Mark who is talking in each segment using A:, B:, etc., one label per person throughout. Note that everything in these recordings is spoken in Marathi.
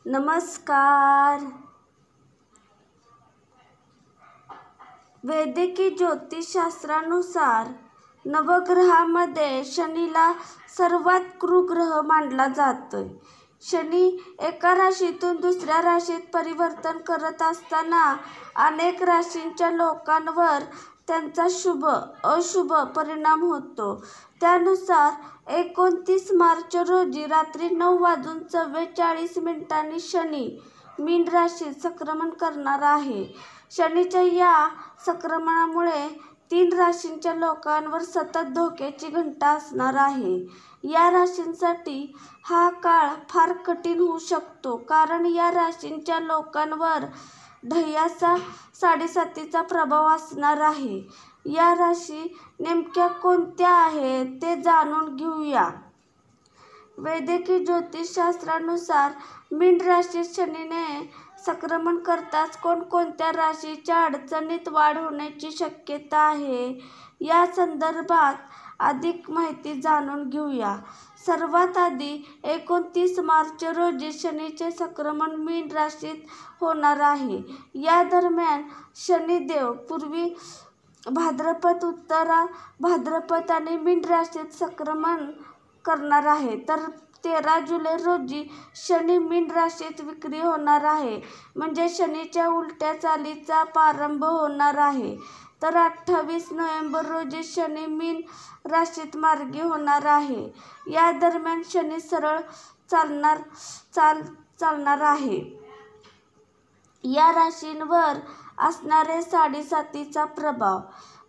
A: नमस्कार. वैदिकी ज्योतिषशास्त्रानुसार नवग्रहामध्ये शनीला सर्वात क्रूर ग्रह मानला जातोय. शनी एका राशीतून दुसऱ्या राशीत परिवर्तन करत असताना अनेक राशींच्या लोकांवर त्यांचा शुभ अशुभ परिणाम होतो. त्यानुसार 29 मार्च रोजी रात्री 9:44 शनी मीन राशीत संक्रमण करणार आहे. शनीच्या या संक्रमणामुळे 3 राशींच्या लोकांवर सतत धोक्याची घंटा असणार आहे. या राशींसाठी हा काळ फार कठीण होऊ शकतो, कारण या राशींच्या लोकांवर ढयाचा 7.5चा प्रभाव असणार आहे. या राशी नेमक्या कोणत्या आहेत ते जाणून घेऊया. वैदिकी ज्योतिषशास्त्रानुसार मीन राशीत शनीने संक्रमण करताच कोणकोणत्या राशीच्या अडचणीत वाढ होण्याची शक्यता आहे, या संदर्भात अधिक माहिती जाणून घेऊया. सर्वात आधी 29 मार्च रोजी शनीचे संक्रमण मीन राशीत होणार आहे. या दरम्यान शनिदेव पूर्वी भाद्रपद, उत्तरा भाद्रपद आणि मीन राशीत संक्रमण करणार आहे. तर 13 जुलै रोजी शनी मीन राशीत विक्री होणार आहे, म्हणजे शनीच्या उलट्या चालीचा प्रारंभ होणार आहे. तर 28 नोव्हेंबर रोजी शनी मीन राशीत मार्गी होणार आहे. या दरम्यान शनी सरळ चालणार आहे. या राशींवर असणारे 7.5चा प्रभाव.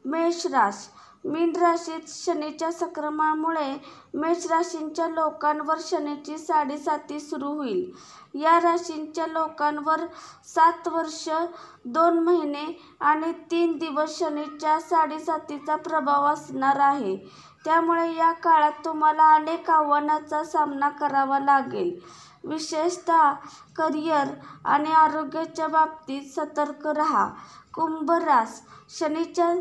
A: मेष राशी. मीन राशीत शनीच्या संक्रमणामुळे मेष राशीच्या लोकांवर शनीची 7.5 सुरू होईल. या राशींच्या लोकांवर 7 वर्ष 2 महिने आणि 3 दिवस शनीच्या 7.5चा प्रभाव असणार आहे. त्यामुळे या काळात तुम्हाला अनेक आव्हानांचा सामना करावा लागेल. विशेषतः करिअर आणि आरोग्याच्या बाबतीत सतर्क राहा. कुंभ राशी. शनीच्या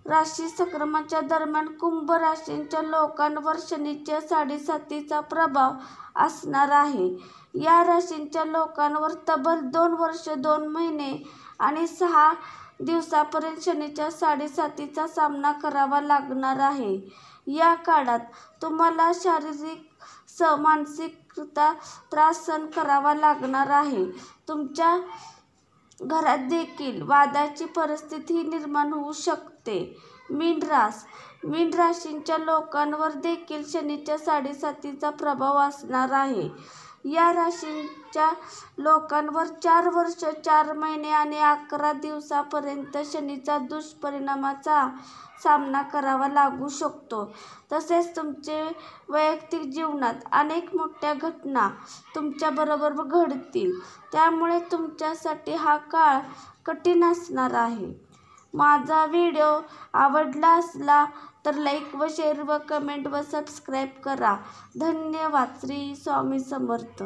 A: राशी संक्रमणाच्या दरम्यान कुंभ राशीच्या लोकांवर शनीच्या 7.5चा प्रभाव असणार आहे. या राशीच्या लोकांवर तब्बल 2 वर्ष 2 महिने आणि 6 दिवसांपर्यंत शनीच्या 7.5चा सामना करावा लागणार आहे. या काळात तुम्हाला शारीरिक मानसिक त्रास सहन करावा लागणार आहे. तुमच्या घरात देखील वादाची परिस्थिती निर्माण होऊ शकते. मीन राशी. मीन राशीच्या लोकांवर देखील शनीच्या 7.5चा प्रभाव असणार आहे. या राशीच्या लोकांवर 4 वर्ष 4 महिने आणि 11 दिवसांपर्यंत शनीच्या दुष्परिणामाचा सामना करावा लागू शकतो. तसेच तुमच्या वैयक्तिक जीवनात अनेक मोठ्या घटना तुमच्याबरोबर घडतील. त्यामुळे तुमच्यासाठी हा काळ कठीण असणार आहे. माझा व्हिडिओ आवडला असला तर लाईक व शेअर व कमेंट व सबस्क्राईब करा. धन्यवाद. श्री स्वामी समर्थ.